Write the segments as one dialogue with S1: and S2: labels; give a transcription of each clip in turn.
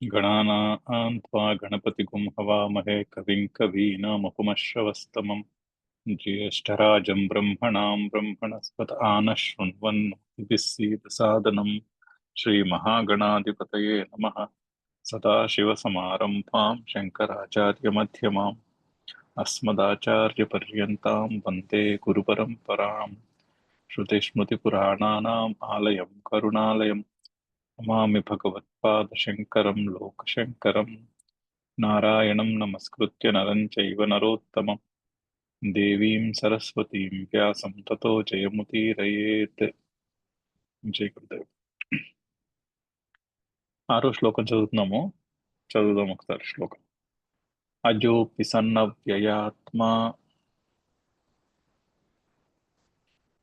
S1: गणानां त्वा गणपतिगुं हवामहे कविं कवीनामुपमश्रवस्तमं ज्येष्ठराजं ब्रह्मणां ब्रह्मणस्पत आनः शृण्वन् सीदसादनं श्रीमहागणाधिपतये नमः। सदाशिवसमारम्भां शङ्कराचार्यमध्यमाम् अस्मदाचार्यपर्यन्तां वन्दे गुरुपरम्पराम्। श्रुतिस्मृतिपुराणानाम् आलयं करुणालयं नमामि भगवत्पादशङ्करं लोकशङ्करं। नारायणं नमस्कृत्य नरं चैव नरोत्तमं देवीं सरस्वतीं व्यासं ततो जयमुदीरयेत्। జై గురుదేవ్. ఆరో శ్లోకం చదువుతున్నాము. చదువుదాం ఒకసారి శ్లోకం. అజోపి సన్నవ్యయాత్మా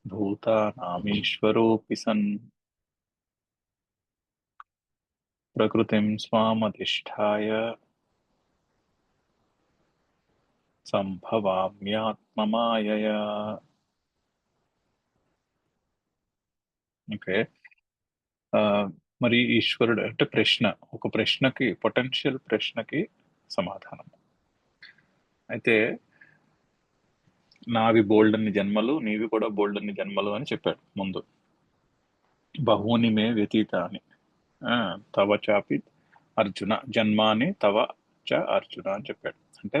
S1: భూతానామీశ్వరోపి సన్ ప్రకృతిం స్వామధిష్ఠాయ సంభవామ్యాత్మమాయయా. ఓకే. మరి ఈశ్వరుడు అంటే ప్రశ్న, ఒక ప్రశ్నకి, పొటెన్షియల్ ప్రశ్నకి సమాధానం. అయితే నావి బోల్డన్ని జన్మలు, నీవి కూడా బోల్డన్ని జన్మలు అని చెప్పాడు ముందు. బహూని మే వ్యతీత అని. తవ చాపి అర్జున జన్మాని తవ చ అర్జున అని చెప్పాడు. అంటే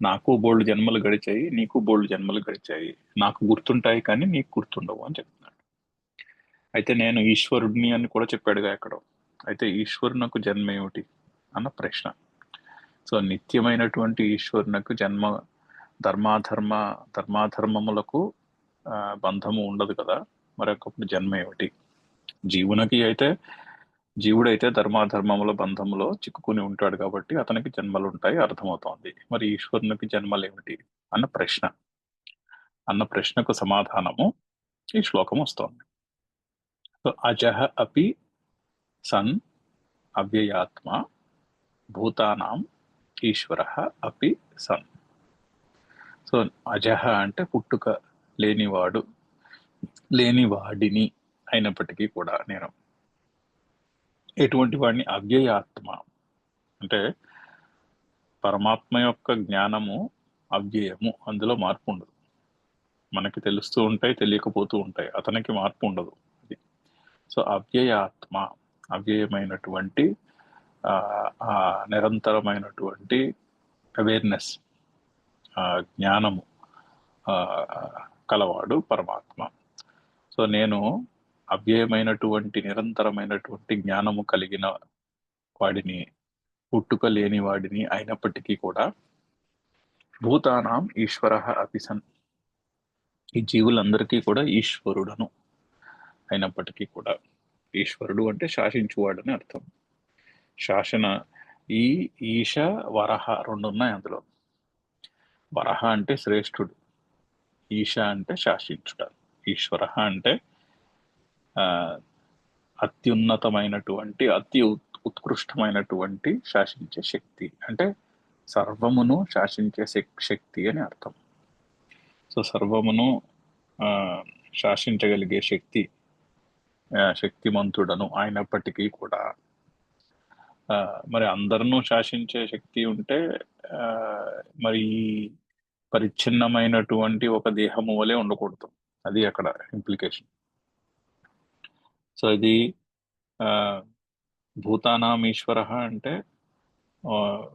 S1: నాకు బోల్డ్ జన్మలు గడిచాయి, నీకు బోల్డ్ జన్మలు గడిచాయి. నాకు గుర్తుంటాయి కానీ నీకు గుర్తుండవు అని చెప్తున్నాడు. అయితే నేను ఈశ్వరుడిని అని కూడా చెప్పాడుగా ఎక్కడో. అయితే ఈశ్వరునకు జన్మ ఏమిటి అన్న ప్రశ్న. సో నిత్యమైనటువంటి ఈశ్వరునకు జన్మ, ధర్మాధర్మములకు బంధము ఉండదు కదా, మరొకప్పుడు జన్మ ఏమిటి? జీవుడైతే ధర్మాధర్మముల బంధములో చిక్కుకుని ఉంటాడు కాబట్టి అతనికి జన్మలు ఉంటాయి, అర్థమవుతోంది. మరి ఈశ్వరునికి జన్మలు ఏమిటి అన్న ప్రశ్నకు సమాధానము ఈ శ్లోకం వస్తోంది. సో అజహ అపి సన్ అవ్యయాత్మ భూతానాం ఈశ్వర అపి సన్. సో అజహ అంటే పుట్టుక లేనివాడు, లేనివాడిని అయినప్పటికీ కూడా నేను ఎటువంటి వాడిని? అవ్యయాత్మ అంటే పరమాత్మ యొక్క జ్ఞానము అవ్యయము, అందులో మార్పు ఉండదు. మనకి తెలుస్తూ ఉంటాయి, తెలియకపోతూ ఉంటాయి, అతనికి మార్పు ఉండదు. సో అవ్యయాత్మ, అవ్యయమైనటువంటి నిరంతరమైనటువంటి అవేర్నెస్, జ్ఞానము కలవాడు పరమాత్మ. సో నేను అవ్యయమైనటువంటి నిరంతరమైనటువంటి జ్ఞానము కలిగిన వాడిని, పుట్టుక లేని వాడిని అయినప్పటికీ కూడా భూతానాం ఈశ్వర అపి సన్, ఈ జీవులందరికీ కూడా ఈశ్వరుడను అయినప్పటికీ కూడా. ఈశ్వరుడు అంటే శాసించువాడని అర్థం. శాసన, ఈశ వరహ రెండు ఉన్నాయి అందులో. వరహ అంటే శ్రేష్ఠుడు, ఈశ అంటే శాసించుట, ఈశ్వర అంటే అత్యున్నతమైనటువంటి, ఉత్కృష్టమైనటువంటి శాసించే శక్తి, అంటే సర్వమును శాసించే శక్తి అని అర్థం. సో సర్వమును శాసించగలిగే శక్తిమంతుడను అయినప్పటికీ కూడా మరి అందరినూ శాసించే శక్తి ఉంటే మరి పరిచ్ఛిన్నమైనటువంటి ఒక దేహము వలె ఉండకూడదు. అది అక్కడ ఇంప్లికేషన్. సో ఇది భూతానాం ఈశ్వర అంటే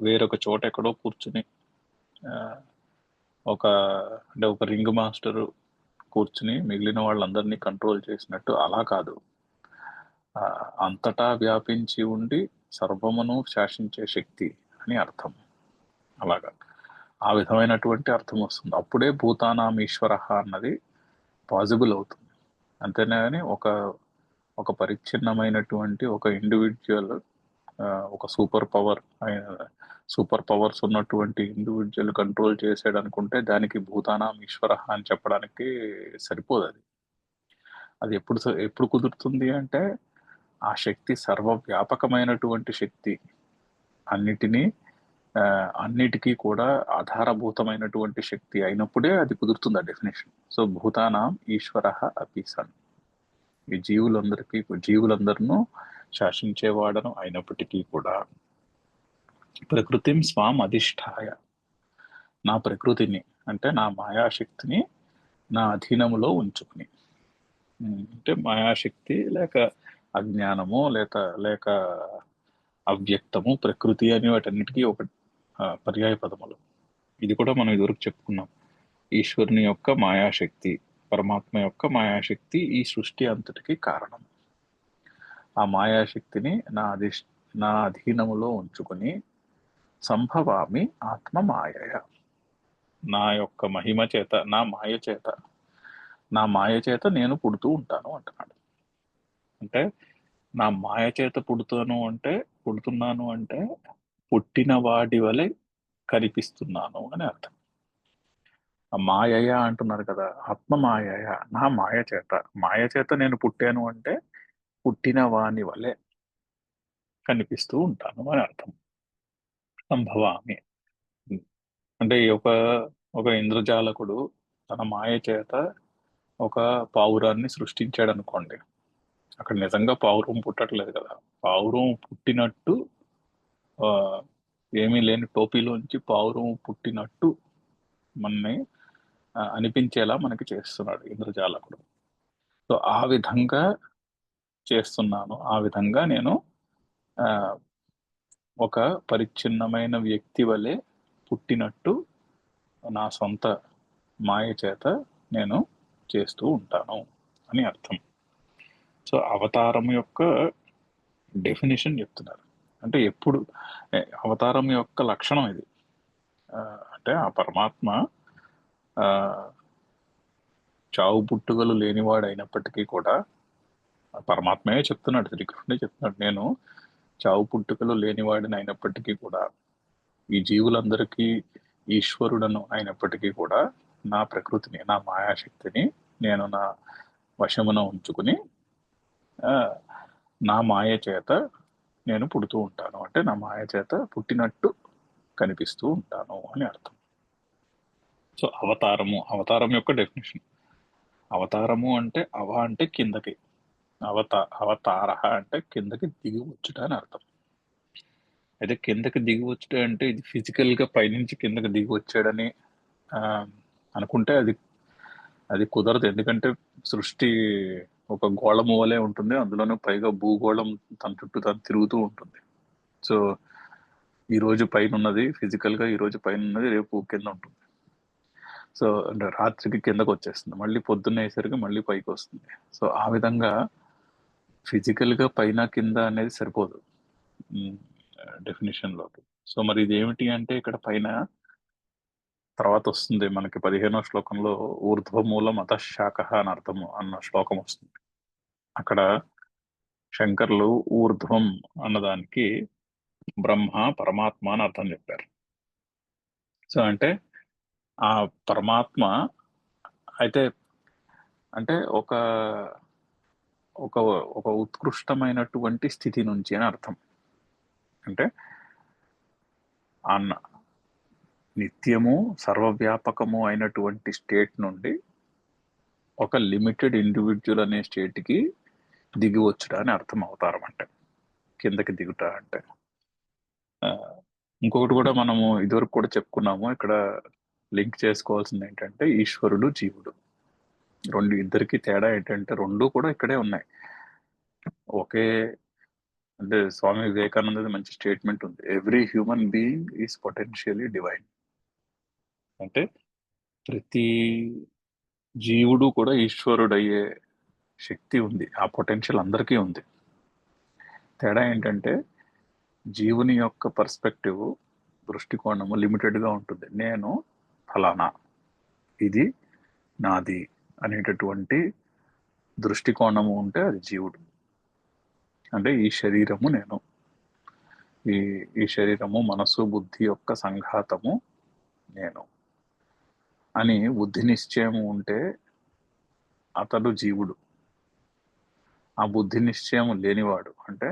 S1: వేరొక చోట ఎక్కడో కూర్చుని ఒక రింగ్ మాస్టర్ కూర్చుని మిగిలిన వాళ్ళందరినీ కంట్రోల్ చేసినట్టు అలా కాదు. అంతటా వ్యాపించి ఉండి సర్వమును శాసించే శక్తి అని అర్థం. అలాగా ఆ విధమైనటువంటి అర్థం వస్తుంది. అప్పుడే భూతానాం ఈశ్వర అన్నది పాజిబుల్ అవుతుంది. అంతేనే కానీ ఒక పరిచ్ఛిన్నమైనటువంటి ఒక ఇండివిజువల్, ఒక సూపర్ పవర్స్ ఉన్నటువంటి ఇండివిజువల్ కంట్రోల్ చేసాడు అనుకుంటే దానికి భూతానాం ఈశ్వర అని చెప్పడానికి సరిపోదు. అది ఎప్పుడు కుదురుతుంది అంటే ఆ శక్తి సర్వవ్యాపకమైనటువంటి శక్తి, అన్నిటికీ కూడా ఆధారభూతమైనటువంటి శక్తి అయినప్పుడే అది కుదురుతుంది ఆ డెఫినేషన్. సో భూతానాం ఈశ్వర అపి సన్, ఈ జీవులందరూ శాసించేవాడను అయినప్పటికీ కూడా ప్రకృతిం స్వాం అధిష్టాయ, నా ప్రకృతిని అంటే నా మాయాశక్తిని నా అధీనములో ఉంచుకుని. అంటే మాయాశక్తి లేక అజ్ఞానము లేక అవ్యక్తము ప్రకృతి అని వాటన్నిటికీ ఒక పర్యాయ పదములు. ఇది కూడా మనం ఇదివరకు చెప్పుకున్నాం. ఈశ్వరుని యొక్క మాయాశక్తి, పరమాత్మ యొక్క మాయాశక్తి ఈ సృష్టి అంతటికి కారణం. ఆ మాయాశక్తిని నా అధీనములో ఉంచుకుని సంభవామి ఆత్మ మాయయ, నా యొక్క మహిమ చేత, నా మాయ చేత నేను పుడుతూ ఉంటాను అంటున్నాడు. అంటే నా మాయ చేత పుడుతున్నాను అంటే పుట్టిన వాడి వలె కనిపిస్తున్నాను అని అర్థం. ఆ మాయయ అంటున్నారు కదా, ఆత్మ మాయయ, నా మాయ చేత నేను పుట్టాను అంటే పుట్టిన వాని వలె కనిపిస్తూ ఉంటాను అని అర్థం. సంభవామి అంటే ఒక ఇంద్రజాలకుడు తన మాయ చేత ఒక పావురాన్ని సృష్టించాడు అనుకోండి. అక్కడ నిజంగా పావురం పుట్టట్లేదు కదా, పావురం పుట్టినట్టు, ఆ, ఏమీ లేని టోపీలోంచి పావురం పుట్టినట్టు మనని అనిపించేలా మనకి చేస్తున్నాడు ఇంద్రజాలకుడు. సో ఆ విధంగా చేస్తున్నాను. ఆ విధంగా నేను ఆ, ఒక పరిచ్ఛిన్నమైన వ్యక్తి వలె పుట్టినట్టు నా సొంత మాయ చేత నేను చేస్తూ ఉంటాను అని అర్థం. సో అవతారం యొక్క డెఫినేషన్ చెప్తున్నారు. అంటే అవతారం యొక్క లక్షణం ఇది. అంటే ఆ పరమాత్మ ఆ చావు పుట్టుకలు లేనివాడు అయినప్పటికీ కూడా, పరమాత్మయే చెప్తున్నాడు, శ్రీకృష్ణుడే చెప్తున్నాడు, నేను చావు పుట్టుకలు లేనివాడిని అయినప్పటికీ కూడా, ఈ జీవులందరికీ ఈశ్వరుడను అయినప్పటికీ కూడా, నా ప్రకృతిని, నా మాయాశక్తిని నేను నా వశమున ఉంచుకుని నా మాయ చేత నేను పుడుతూ ఉంటాను. అంటే నా మాయ చేత పుట్టినట్టు కనిపిస్తూ ఉంటాను అని అర్థం. సో అవతారం యొక్క డెఫినేషన్. అవతారము అంటే అంటే కిందకి, అవతార అంటే కిందకి దిగి వచ్చుట అని అర్థం. అయితే కిందకి దిగి వచ్చుట అంటే ఇది ఫిజికల్ గా పైనుంచి కిందకి దిగి వచ్చాడని అనుకుంటే అది కుదరదు. ఎందుకంటే సృష్టి ఒక గోళము వలె ఉంటుంది, అందులోనూ పైగా భూగోళం తన చుట్టూ తను తిరుగుతూ ఉంటుంది. సో ఈ రోజు పైన ఉన్నది ఫిజికల్ గా, ఈ రోజు పైన ఉన్నది రేపు కింద ఉంటుంది. సో అంటే రాత్రికి కిందకు వచ్చేస్తుంది, మళ్ళీ పొద్దున్న అయ్యేసరికి మళ్ళీ పైకి వస్తుంది. సో ఆ విధంగా ఫిజికల్ గా పైన కింద అనేది సరిపోదు డెఫినేషన్ లోకి. సో మరి ఇది ఏమిటి అంటే ఇక్కడ పైన తర్వాత వస్తుంది మనకి 15వ శ్లోకంలో ఊర్ధ్వమూలం అతశాఖ అని అర్థము అన్న శ్లోకం వస్తుంది. అక్కడ శంకర్లు ఊర్ధ్వం అన్నదానికి బ్రహ్మ పరమాత్మ అని అర్థం చెప్పారు. సో అంటే ఆ పరమాత్మ అయితే అంటే ఒక ఒక ఒక ఉత్కృష్టమైనటువంటి స్థితి నుంచి అని అర్థం. అంటే అన్న నిత్యము సర్వవ్యాపకము అయినటువంటి స్టేట్ నుండి ఒక లిమిటెడ్ ఇండివిజువల్ అనే స్టేట్కి దిగి వచ్చుట అని అర్థం అవతారం అంటే, కిందకి దిగుట అంటే. ఇంకొకటి కూడా మనము ఇదివరకు కూడా చెప్పుకున్నాము, ఇక్కడ లింక్ చేసుకోవాల్సింది ఏంటంటే ఈశ్వరుడు జీవుడు ఇద్దరికి తేడా ఏంటంటే రెండు కూడా ఇక్కడే ఉన్నాయి. ఒకే అంటే స్వామి వివేకానంద మంచి స్టేట్మెంట్ ఉంది, every human being is potentially divine. అంటే ప్రతి జీవుడు కూడా ఈశ్వరుడయ్యే శక్తి ఉంది, ఆ పొటెన్షియల్ అందరికీ ఉంది. తేడా ఏంటంటే జీవుని యొక్క పర్స్పెక్టివ్, దృష్టికోణము లిమిటెడ్గా ఉంటుంది. నేను ఫలానా, ఇది నాది అనేటటువంటి దృష్టికోణము ఉంటే అది జీవుడు. అంటే ఈ శరీరము నేను, ఈ శరీరము మనసు బుద్ధి యొక్క సంఘాతము నేను అని బుద్ధి నిశ్చయము ఉంటే అతడు జీవుడు. ఆ బుద్ధి నిశ్చయం లేనివాడు అంటే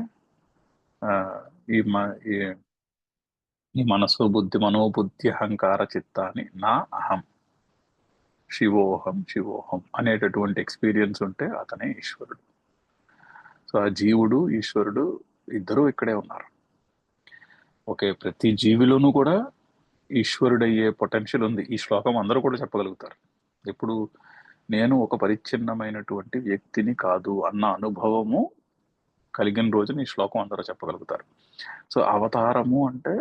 S1: ఈ మనసు బుద్ధి మనోబుద్ధి అహంకార చిత్తాన్ని నా అహం శివోహం అనేటటువంటి ఎక్స్పీరియన్స్ ఉంటే అతనే ఈశ్వరుడు. సో ఆ జీవుడు ఈశ్వరుడు ఇద్దరూ ఇక్కడే ఉన్నారు. ఓకే, ప్రతి జీవిలోనూ కూడా ఈశ్వరుడయ్యే పొటెన్షియల్ ఉంది. ఈ శ్లోకం అందరూ కూడా చెప్పగలుగుతారు. ఇప్పుడు నేను ఒక పరిచ్ఛిన్నమైనటువంటి వ్యక్తిని కాదు అన్న అనుభవము కలిగిన రోజున ఈ శ్లోకం అందరూ చెప్పగలుగుతారు. సో అవతారము అంటే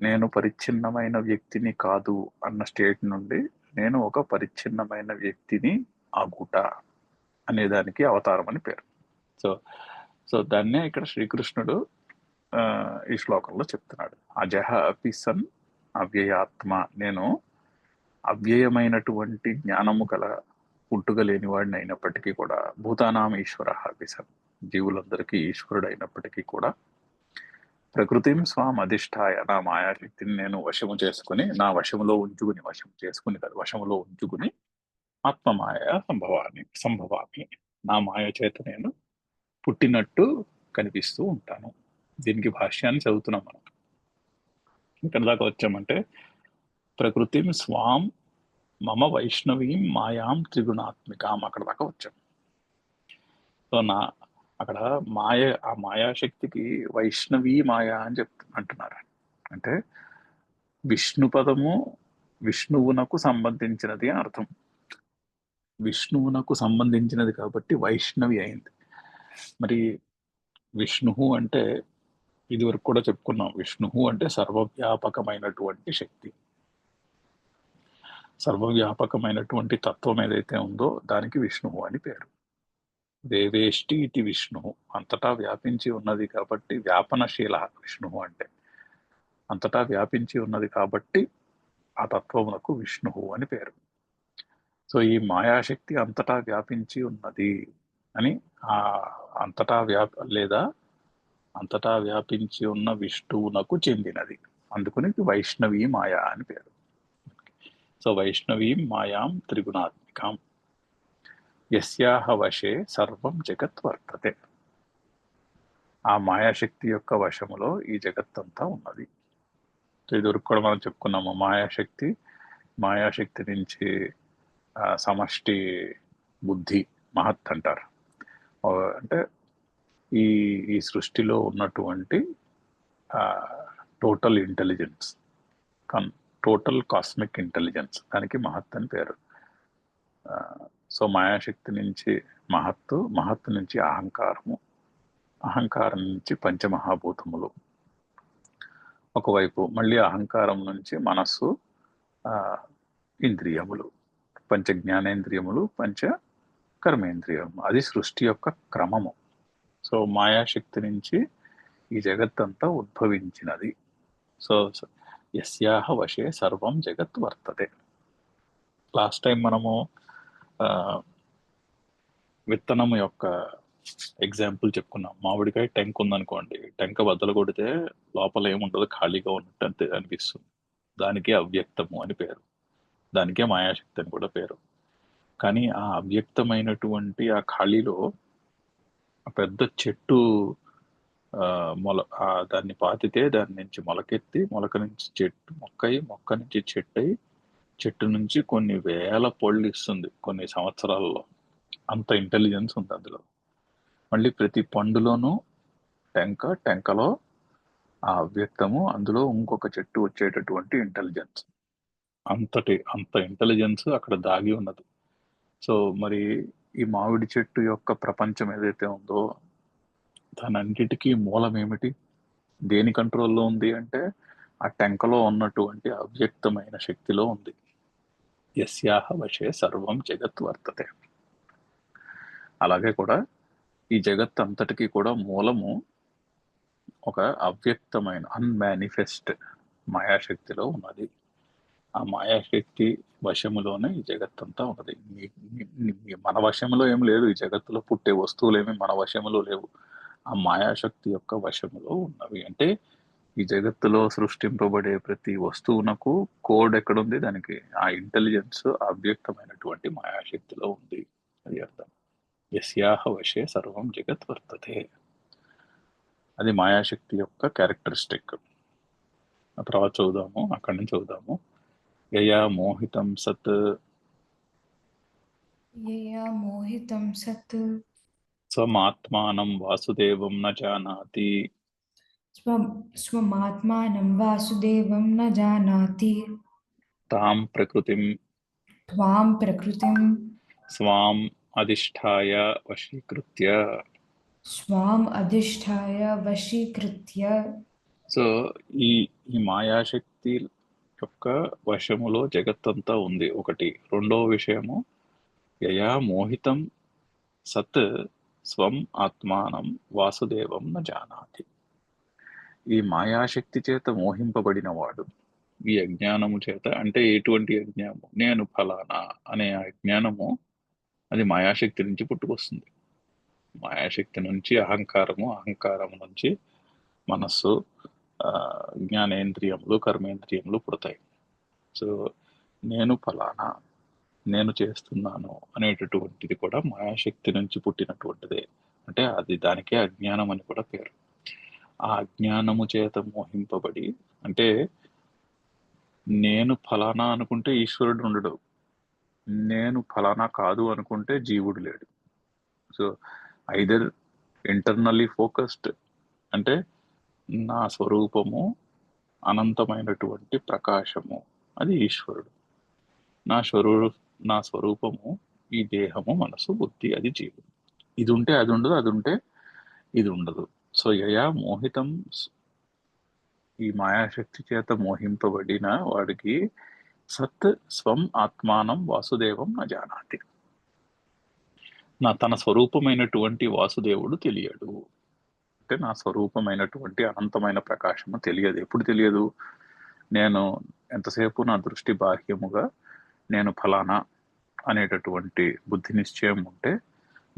S1: నేను పరిచ్ఛిన్నమైన వ్యక్తిని కాదు అన్న స్టేట్ నుండి నేను ఒక పరిచ్ఛిన్నమైన వ్యక్తిని అగుట అనేదానికి అవతారం అని పేరు. సో సో దాన్నే ఇక్కడ శ్రీకృష్ణుడు ఈ శ్లోకంలో చెప్తున్నాడు. అజహ అపి సన్ అవ్యయాత్మ, నేను అవ్యయమైనటువంటి జ్ఞానము గల పుట్టుక లేనివాడిని అయినప్పటికీ కూడా, భూతానాం ఈశ్వర అపి సన్, జీవులందరికీ ఈశ్వరుడు అయినప్పటికీ కూడా, ప్రకృతిం స్వాం అధిష్టాయ, నా మాయాశక్తిని నేను వశము చేసుకుని, నా వశములో ఉంచుకుని, వశములో ఉంచుకుని, ఆత్మమాయ సంభవామి, నా మాయ చేత నేను పుట్టినట్టు కనిపిస్తూ ఉంటాను. దీనికి భాష్యాన్ని చదువుతున్నాం మనం. ఇక్కడ దాకా వచ్చామంటే, ప్రకృతిం స్వాం మమ వైష్ణవీం మాయాం త్రిగుణాత్మికాం, అక్కడ దాకా వచ్చాం. సో అక్కడ ఆ మాయాశక్తికి వైష్ణవీ మాయా అని అంటున్నారు. అంటే విష్ణు పదము విష్ణువునకు సంబంధించినది అని అర్థం. విష్ణువునకు సంబంధించినది కాబట్టి వైష్ణవి అయింది. మరి విష్ణువు అంటే ఇదివరకు కూడా చెప్పుకున్నాం, విష్ణువు అంటే సర్వవ్యాపకమైనటువంటి శక్తి. సర్వవ్యాపకమైనటువంటి తత్వం ఏదైతే ఉందో దానికి విష్ణువు అని పేరు. దేవేష్టి ఇది విష్ణువు, అంతటా వ్యాపించి ఉన్నది కాబట్టి, వ్యాపనశీల విష్ణువు అంటే అంతటా వ్యాపించి ఉన్నది కాబట్టి ఆ తత్వమునకు విష్ణువు అని పేరు. సో ఈ మాయాశక్తి అంతటా వ్యాపించి ఉన్నది అని, ఆ అంతటా అంతటా వ్యాపించి ఉన్న విష్ణువునకు చెందినది, అందుకని వైష్ణవీ మాయా అని పేరు. సో వైష్ణవీం మాయాం త్రిగుణాత్మికాం యస్యాహ వశే సర్వం జగత్ వర్తతే, ఆ మాయాశక్తి యొక్క వశములో ఈ జగత్తంతా ఉన్నది. ఇదివరకు కూడా మనం చెప్పుకున్నాము, మాయాశక్తి నుంచి సమష్టి బుద్ధి మహత్ అంటారు. అంటే ఈ సృష్టిలో ఉన్నటువంటి total intelligence, total cosmic intelligence, దానికి మహత్ అని పేరు. సో మాయాశక్తి నుంచి మహత్తు నుంచి అహంకారం నుంచి పంచమహాభూతములు ఒకవైపు, మళ్ళీ అహంకారం నుంచి మనస్సు, ఇంద్రియములు, పంచ జ్ఞానేంద్రియములు, పంచ కర్మేంద్రియము, అది సృష్టి యొక్క క్రమము. సో మాయాశక్తి నుంచి ఈ జగత్తంతా ఉద్భవించినది. సో యస్యాహ వశే సర్వం జగత్ వర్తతే. లాస్ట్ టైం మనము విత్తనం యొక్క ఎగ్జాంపుల్ చెప్పుకున్నాం. మామిడికాయ టెంక్ ఉందనుకోండి, టెంక బద్దలు కొడితే లోపల ఏముండదు, ఖాళీగా ఉన్నట్టు అనిపిస్తుంది. దానికే అవ్యక్తము అని పేరు, దానికే మాయాశక్తి అని కూడా పేరు. కానీ ఆ అవ్యక్తమైనటువంటి ఆ ఖాళీలో పెద్ద చెట్టు దాన్ని పాతితే దాని నుంచి మొలక నుంచి చెట్టు మొక్క నుంచి చెట్టు నుంచి కొన్ని వేల పళ్ళు ఇస్తుంది కొన్ని సంవత్సరాలలో. అంత ఇంటెలిజెన్స్ ఉంది అందులో. మళ్ళీ ప్రతి పండులోనూ టెంకలో ఆ అవ్యక్తము, అందులో ఇంకొక చెట్టు వచ్చేటటువంటి ఇంటెలిజెన్స్, అంత ఇంటెలిజెన్స్ అక్కడ దాగి ఉన్నది. సో మరి ఈ మామిడి చెట్టు యొక్క ప్రపంచం ఏదైతే ఉందో దానన్నిటికీ మూలం ఏమిటి, దేని కంట్రోల్లో ఉంది అంటే ఆ టెంకలో ఉన్నటువంటి అవ్యక్తమైన శక్తిలో ఉంది. యస్యాహ వశే సర్వం జగత్ వర్తతే. అలాగే కూడా ఈ జగత్ అంతటికీ కూడా మూలము ఒక అవ్యక్తమైన అన్మానిఫెస్ట్ మాయాశక్తిలో ఉన్నది. ఆ మాయాశక్తి వశములోనే ఈ జగత్తంతా ఉన్నది. మన వశములో ఏం లేదు, ఈ జగత్తులో పుట్టే వస్తువులు ఏమి మన వశములో లేవు, ఆ మాయాశక్తి యొక్క వశములో ఉన్నవి. అంటే ఈ జగత్తులో సృష్టింపబడే ప్రతి వస్తువునకు కోడ్ ఎక్కడుంది, దానికి ఆ ఇంటెలిజెన్స్ అవ్యక్తమైనటువంటి మాయాశక్తిలో ఉంది. అది అర్థం. యస్యాహ వశే సర్వం జగత్ వర్తతే, అది మాయాశక్తి యొక్క క్యారెక్టరిస్టిక్. ఆ తర్వాత చదువుదాము, అక్కడి నుంచి చదువుదాము. యయా మోహితం సత్ స్వమాత్మానం వాసుదేవం న జానాతి
S2: स्वमात्मानं वासुदेवं न जानाति
S1: తాం ప్రకృతిం
S2: त्वां प्रकृतिं
S1: స్వాం అధిష్టాయ వశీకృత్య.
S2: स्वाम् अधिष्ठाय वशीकृत्य.
S1: సో ఈ ఈ మాయాశక్తి యొక్క వశములో జగత్తంతా ఉంది ఒకటి. రెండవ విషయము యయా మోహితం సత్ స్వం ఆత్మానం వాసుదేవం న జానాతి. ఈ మాయాశక్తి చేత మోహింపబడిన వాడు ఈ అజ్ఞానము చేత, అంటే ఎటువంటి అజ్ఞానము, నేను ఫలానా అనే అజ్ఞానము, అది మాయాశక్తి నుంచి పుట్టుకొస్తుంది. మాయాశక్తి నుంచి అహంకారము, అహంకారము నుంచి మనస్సు, జ్ఞానేంద్రియములు, కర్మేంద్రియములు పుడతాయి. సో నేను ఫలానా, నేను చేస్తున్నాను అనేటటువంటిది కూడా మాయాశక్తి నుంచి పుట్టినటువంటిదే. అంటే అది దానికే అజ్ఞానం అని కూడా పేరు. ఆ అజ్ఞానము చేత మోహింపబడి, అంటే నేను ఫలానా అనుకుంటే ఈశ్వరుడు ఉండడు, నేను ఫలానా కాదు అనుకుంటే జీవుడు లేడు. సో ఐదర్ ఇంటర్నల్లీ ఫోకస్డ్, అంటే నా స్వరూపము అనంతమైనటువంటి ప్రకాశము, అది ఈశ్వరుడు. నా స్వరూపము ఈ దేహము, మనసు, బుద్ధి, అది జీవుడు. ఇది ఉంటే అది ఉండదు, అది ఉంటే ఇది ఉండదు. సో యయా మోహితం, ఈ మాయాశక్తి చేత మోహింపబడిన వాడికి సత్ స్వం ఆత్మానం వాసుదేవం న జానాతి, తన స్వరూపమైనటువంటి వాసుదేవుడు తెలియడు. అంటే నా స్వరూపమైనటువంటి అనంతమైన ప్రకాశము తెలియదు. ఎప్పుడు తెలియదు? నేను ఎంతసేపు నా దృష్టి బాహ్యముగా నేను ఫలానా అనేటటువంటి బుద్ధి నిశ్చయం ఉంటే,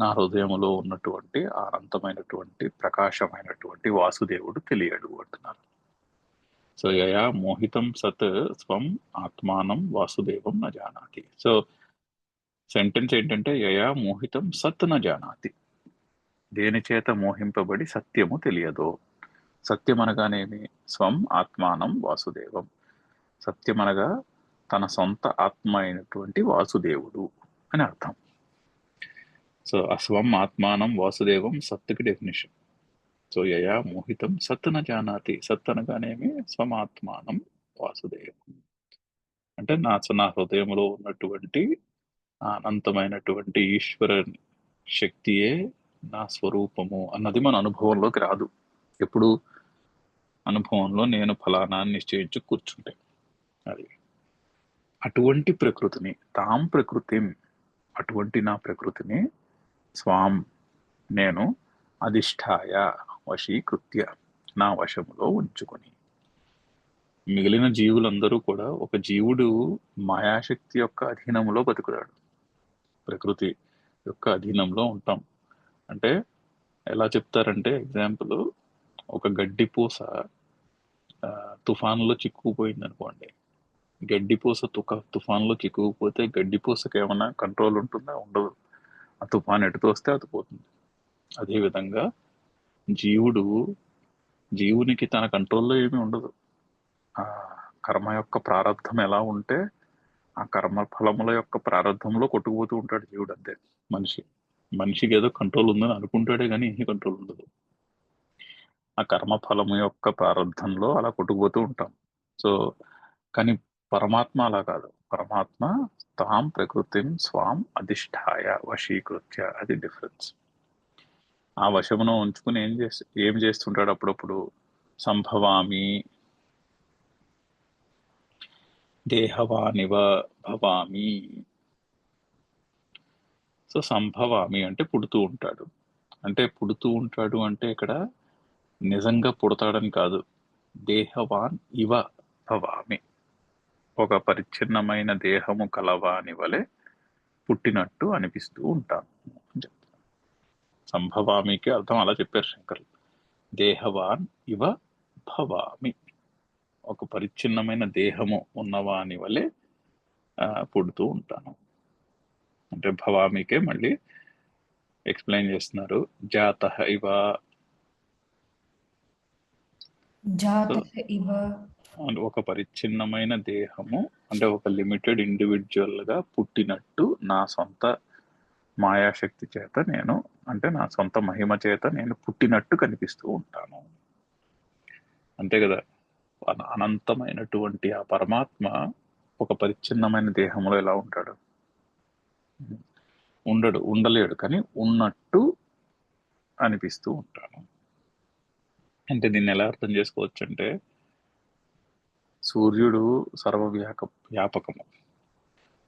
S1: నా హృదయములో ఉన్నటువంటి అనంతమైనటువంటి ప్రకాశమైనటువంటి వాసుదేవుడు తెలియడు అంటున్నారు. సో యయా మోహితం సత్ స్వం ఆత్మానం వాసుదేవం న జానాతి. సో సెంటెన్స్ ఏంటంటే యయా మోహితం సత్ న జానాతి, దేని చేత మోహింపబడి సత్యము తెలియదో. సత్యం అనగానేమి? స్వం ఆత్మానం వాసుదేవం. సత్యం అనగా తన సొంత ఆత్మ అయినటువంటి వాసుదేవుడు అని అర్థం. సో అస్వం ఆత్మానం వాసుదేవం సత్తుకి డెఫినేషన్. సో యయా మోహితం సత్ న జానాతి, సత్ అనగానేమి? స్వమాత్మానం వాసుదేవం. అంటే నా హృదయంలో ఉన్నటువంటి అనంతమైనటువంటి ఈశ్వర శక్తియే నా స్వరూపము అన్నది మన అనుభవంలోకి రాదు. ఎప్పుడు అనుభవంలో నేను ఫలానా నిశ్చయించి కూర్చుంటే, అది అటువంటి ప్రకృతిని, తాం ప్రకృతి, అటువంటి నా ప్రకృతిని స్వాం, నేను అధిష్టాయ వశీకృత్య, నా వశములో ఉంచుకొని. మిగిలిన జీవులందరూ కూడా, ఒక జీవుడు మాయాశక్తి యొక్క అధీనంలో బతుకుతాడు, ప్రకృతి యొక్క అధీనంలో ఉంటాం. అంటే ఎలా చెప్తారంటే, ఎగ్జాంపుల్, ఒక గడ్డి పూస తుఫాన్లో చిక్కుకుపోయింది అనుకోండి. గడ్డిపూస తుఫాన్లో చిక్కుకుపోతే గడ్డిపూసకి ఏమైనా కంట్రోల్ ఉంటుందా? ఉండదు. ఆ తుఫాన్ ఎటు తోస్తే అటు పోతుంది. అదేవిధంగా జీవునికి తన కంట్రోల్లో ఏమీ ఉండదు. ఆ కర్మ యొక్క ప్రారంధం ఎలా ఉంటే ఆ కర్మ ఫలముల యొక్క ప్రారంధంలో కొట్టుకుపోతూ ఉంటాడు జీవుడు. అంతే. మనిషికి ఏదో కంట్రోల్ ఉందని అనుకుంటాడే కానీ ఏ కంట్రోల్ ఉండదు. ఆ కర్మ ఫలము యొక్క ప్రారంధంలో అలా కొట్టుకుపోతూ ఉంటాం. సో కానీ పరమాత్మ అలా కాదు. పరమాత్మ తాం ప్రకృతిం స్వాం అధిష్టాయ వశీకృత్య, అది డిఫరెన్స్. ఆ వశమును ఉంచుకుని ఏం చేస్తుంటాడు? అప్పుడప్పుడు సంభవామి దేహవానివ భవామి. సో సంభవామి అంటే పుడుతూ ఉంటాడు. అంటే ఇక్కడ నిజంగా పుడతాడని కాదు. దేహవాన్ ఇవ భవామి, ఒక పరిచ్ఛిన్నమైన దేహము కలవాని వలె పుట్టినట్టు అనిపిస్తూ ఉంటాను అని చెప్తాను. సంభవామికి అర్థం అలా చెప్పారు శంకర్లు. దేహవాన్ ఇవ భవామి, ఒక పరిచ్ఛిన్నమైన దేహము ఉన్నవాని వలె పుడుతూ ఉంటాను. అంటే భవామికే మళ్ళీ ఎక్స్ప్లెయిన్ చేస్తున్నారు. జాతః ఇవ, ఒక పరిచ్ఛిన్నమైన దేహము అంటే ఒక లిమిటెడ్ ఇండివిజువల్ గా పుట్టినట్టు నా సొంత మాయాశక్తి చేత నేను, అంటే నా సొంత మహిమ చేత నేను పుట్టినట్టు కనిపిస్తూ ఉంటాను. అంతే కదా. అనంతమైనటువంటి ఆ పరమాత్మ ఒక పరిచ్ఛిన్నమైన దేహంలో ఎలా ఉంటాడు? ఉండడు, ఉండలేడు, కానీ ఉన్నట్టు అనిపిస్తూ ఉంటాడు. అంటే దీన్ని ఎలా అర్థం చేసుకోవచ్చు అంటే, సూర్యుడు వ్యాపకము.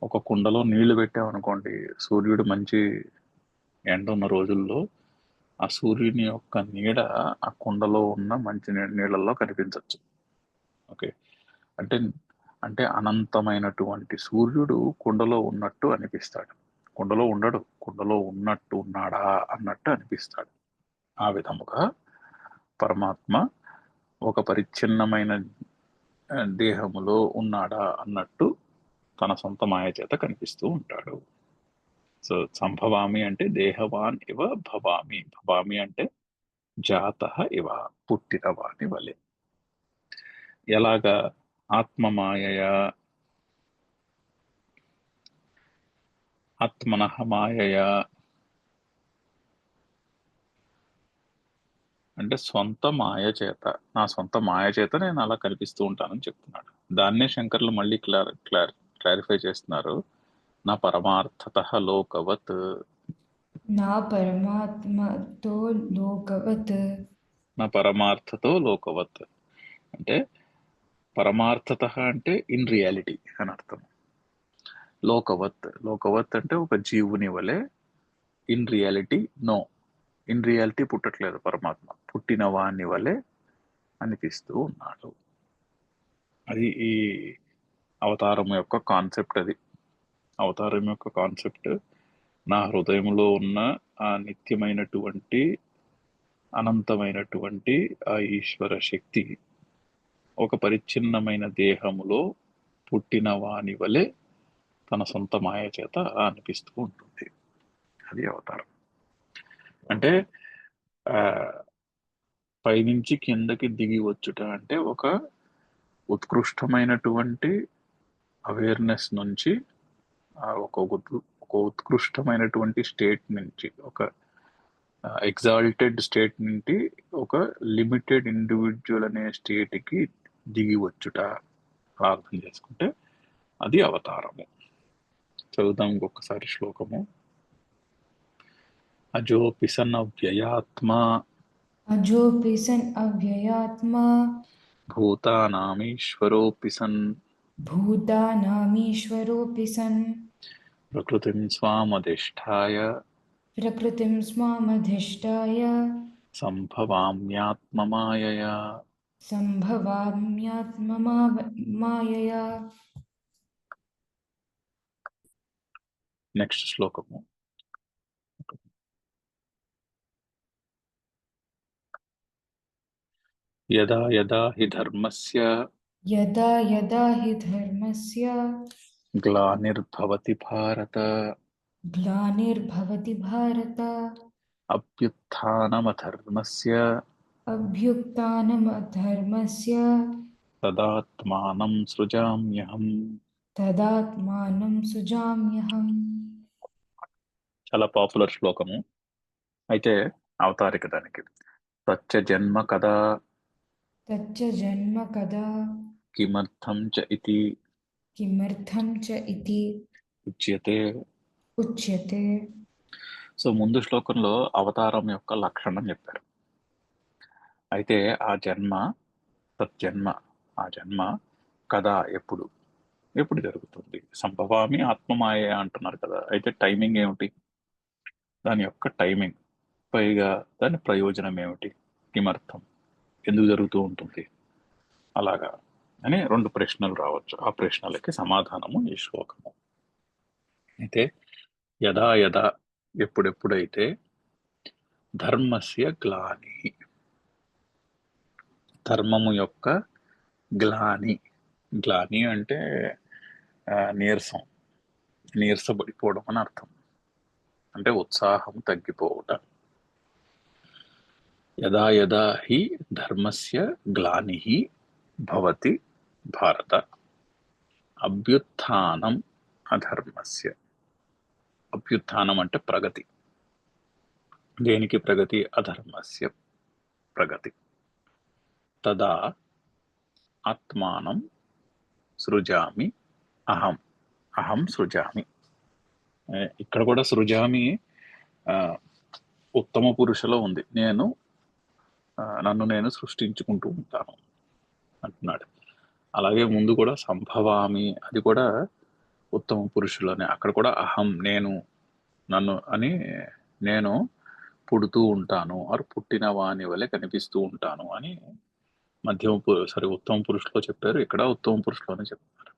S1: ఒక కుండలో నీళ్లు పెట్టామనుకోండి, సూర్యుడు మంచి ఎండ ఉన్న రోజుల్లో ఆ సూర్యుని యొక్క నీడ ఆ కుండలో ఉన్న మంచి నీళ్ళల్లో కనిపించవచ్చు. ఓకే. అంటే అంటే అనంతమైనటువంటి సూర్యుడు కుండలో ఉన్నట్టు అనిపిస్తాడు. కుండలో ఉండడు, కుండలో ఉన్నట్టు ఉన్నాడా అన్నట్టు అనిపిస్తాడు. ఆ విధముగా పరమాత్మ ఒక పరిచ్ఛిన్నమైన దేహములో ఉన్నాడా అన్నట్టు తన సొంత మాయ చేత కనిపిస్తూ ఉంటాడు. సో సంభవామి అంటే దేహవాన్ ఇవ భవామి. భవామి అంటే జాత ఇవ, పుట్టిన వాని వలె. ఎలాగా? ఆత్మమాయయ, ఆత్మనః మాయయ అంటే సొంత మాయ చేత, నా సొంత మాయ చేత నేను అలా కనిపిస్తూ ఉంటానని చెప్తున్నాడు. దాన్నే శంకర్లు మళ్ళీ క్లారిఫై చేస్తున్నారు. నా పరమార్థతః లోకవత్.
S2: నా పరమాత్మతో లోకవత్.
S1: నా పరమార్థతో లోకవత్ అంటే పరమార్థత అంటే ఇన్ రియాలిటీ అని అర్థం. లోకవత్, లోకవత్ అంటే ఒక జీవుని వలె. In reality no, in reality పుట్టట్లేదు పరమాత్మ, పుట్టిన వాని వలె అనిపిస్తూ ఉన్నాడు. అది ఈ అవతారం యొక్క కాన్సెప్ట్. అది అవతారం యొక్క కాన్సెప్ట్. నా హృదయంలో ఉన్న ఆ నిత్యమైనటువంటి అనంతమైనటువంటి ఆ ఈశ్వర శక్తి ఒక పరిచ్ఛిన్నమైన దేహములో పుట్టిన వాని వలె తన సొంత మాయ చేత అనిపిస్తూ ఉంటుంది. అది అవతారం. అంటే ఆ పైనుంచి కిందకి దిగి వచ్చుట అంటే ఒక ఉత్కృష్టమైనటువంటి అవేర్నెస్ నుంచి ఒక ఉత్కృష్టమైనటువంటి స్టేట్ నుంచి, ఒక ఎగ్జాల్టెడ్ స్టేట్ నుండి ఒక లిమిటెడ్ ఇండివిజువల్ అనే స్టేట్కి దిగి వచ్చుట. అలా అర్థం చేసుకుంటే అది అవతారము. చదువుదాం ఇంకొకసారి శ్లోకము. అజోపి సన్ అవ్యయాత్మా
S2: అజోపి సన్ అవ్యయాత్మా
S1: భూతానామీశ్వరోపి సన్
S2: భూతానామీశ్వరోపి సన్
S1: ప్రకృతిం స్వామధిష్ఠాయ
S2: ప్రకృతిం స్వామధిష్టాయ
S1: సంభవామ్యాత్మమాయయా.
S2: సంభవామ్యాత్మమాయయా.
S1: నెక్స్ట్ శ్లోకము. యదా యదా హి ధర్మస్య
S2: యదా యదా హి ధర్మస్య
S1: గ్లానిర్భవతి భారత
S2: గ్లానిర్భవతి భారత
S1: అభ్యుత్థానమధర్మస్య
S2: అభ్యుత్థానమధర్మస్య
S1: తదాత్మానం సృజామ్యహం.
S2: తదాత్మానం సృజామ్యహం.
S1: చాలా పాపులర్ శ్లోకము. అయితే అవతారిక దానికి తచ్చ జన్మ కదా
S2: తచ్చ జన్మ కదా
S1: కిమర్థం చ ఇతి
S2: కిమర్థం చ ఇతి
S1: ఉచ్యతే.
S2: ఉచ్యతే.
S1: సో ముందు శ్లోకంలో అవతారం యొక్క లక్షణం చెప్పారు. అయితే ఆ జన్మ, తజ్జన్మ, ఆ జన్మ కదా, ఎప్పుడు ఎప్పుడు జరుగుతుంది? సంభవామి ఆత్మమాయ అంటున్నారు కదా. అయితే టైమింగ్ ఏమిటి? దాని యొక్క టైమింగ్, పైగా దాని ప్రయోజనం ఏమిటి? కిమర్థం, ఎందుకు జరుగుతూ ఉంటుంది అలాగా అని రెండు ప్రశ్నలు రావచ్చు. ఆ ప్రశ్నలకి సమాధానము ఈ శ్లోకము. అయితే యదా యదా, ఎప్పుడెప్పుడైతే ధర్మస్య గ్లాని, ధర్మము యొక్క గ్లాని. గ్లాని అంటే నీరసం, నీరసపడిపోవడం అని అర్థం. అంటే ఉత్సాహం తగ్గిపోవట. యదా యదా హి ధర్మస్య గ్లాని భవతి భారత అభ్యుత్థానం అధర్మస్య. అభ్యుత్థానం అంటే ప్రగతి. దేనికి ప్రగతి? అధర్మస్య ప్రగతి. తదా ఆత్మానం సృజామి అహం అహం సృజామి. ఇక్కడ కూడా సృజామి ఆ, ఉత్తమ పురుషులో ఉంది. నన్ను నేను సృష్టించుకుంటూ ఉంటాను అంటున్నాడు. అలాగే ముందు కూడా సంభవామి, అది కూడా ఉత్తమ పురుషులోనే. అక్కడ కూడా అహం, నన్ను అని, నేను పుడుతూ ఉంటాను ఆరు పుట్టిన వాని వలె కనిపిస్తూ ఉంటాను అని ఉత్తమ పురుషులో చెప్పారు. ఇక్కడ ఉత్తమ పురుషులోనే చెప్తున్నారు.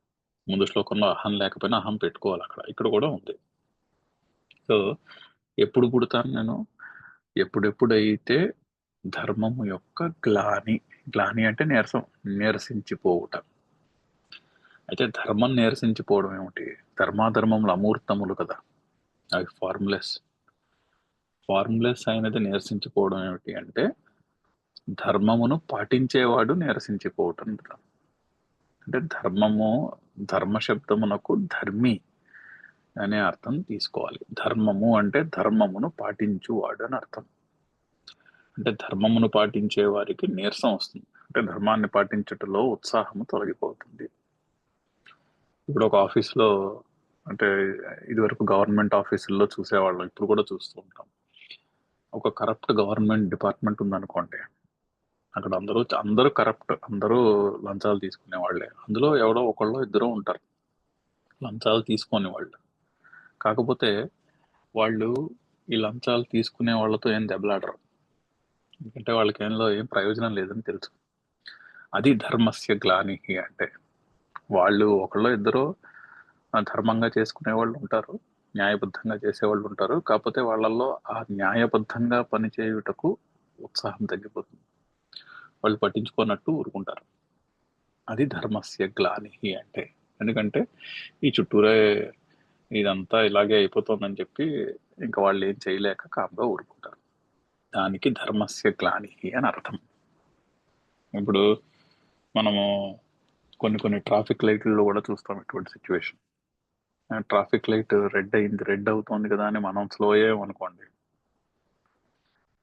S1: ముందు శ్లోకంలో అహం లేకపోయినా అహం పెట్టుకోవాలి అక్కడ. ఇక్కడ కూడా ఉంది. సో ఎప్పుడు పుడతాను నేను? ఎప్పుడెప్పుడైతే ధర్మము యొక్క గ్లాని అంటే నీరసించిపోవుట. అయితే ధర్మం నీరసించిపోవడం ఏమిటి? ధర్మాధర్మములు అమూర్తములు కదా, అవి ఫార్ములెస్ అయినది నీరసించిపోవడం ఏమిటి అంటే ధర్మమును పాటించేవాడు నీరసించిపోవటం. అంటే ధర్మ శబ్దమునకు ధర్మి అనే అర్థం తీసుకోవాలి. ధర్మము అంటే ధర్మమును పాటించువాడు అని అర్థం. అంటే ధర్మమును పాటించే వారికి నీరసం వస్తుంది. అంటే ధర్మాన్ని పాటించటంలో ఉత్సాహము తొలగిపోతుంది. ఇప్పుడు ఒక ఆఫీస్లో, అంటే ఇదివరకు గవర్నమెంట్ ఆఫీసుల్లో చూసేవాళ్ళం, ఇప్పుడు కూడా చూస్తూ ఉంటాం. ఒక కరప్ట్ గవర్నమెంట్ డిపార్ట్మెంట్ ఉందనుకోండి, అక్కడ అందరూ కరప్ట్, అందరూ లంచాలు తీసుకునే వాళ్ళే. అందులో ఎవడో ఒకళ్ళు ఇద్దరు ఉంటారు లంచాలు తీసుకునే వాళ్ళు. కాకపోతే వాళ్ళు ఈ లంచాలు తీసుకునే వాళ్ళతో ఏం దెబ్బలాడరు, ఎందుకంటే వాళ్ళకి ఏం ప్రయోజనం లేదని తెలుసు. అది ధర్మస్య గ్లానిహి అంటే. వాళ్ళు ఒకళ్ళు ఇద్దరు ధర్మంగా చేసుకునే వాళ్ళు ఉంటారు, న్యాయబద్ధంగా చేసేవాళ్ళు ఉంటారు. కాకపోతే వాళ్ళల్లో ఆ న్యాయబద్ధంగా పనిచేయుటకు ఉత్సాహం తగ్గిపోతుంది. వాళ్ళు పట్టించుకున్నట్టు ఊరుకుంటారు. అది ధర్మస్య గ్లానిహి అంటే. ఎందుకంటే ఈ చుట్టూరే ఇదంతా ఇలాగే అయిపోతుందని చెప్పి ఇంకా వాళ్ళు ఏం చేయలేక కామ్గా ఊరుకుంటారు. దానికి ధర్మస్య గ్లానిహి అని అర్థం. ఇప్పుడు మనము కొన్ని ట్రాఫిక్ లైట్లలో కూడా చూస్తాం ఇటువంటి సిచ్యువేషన్. ట్రాఫిక్ లైట్ రెడ్ అవుతోంది కదా అని మనం స్లో అయ్యామనుకోండి,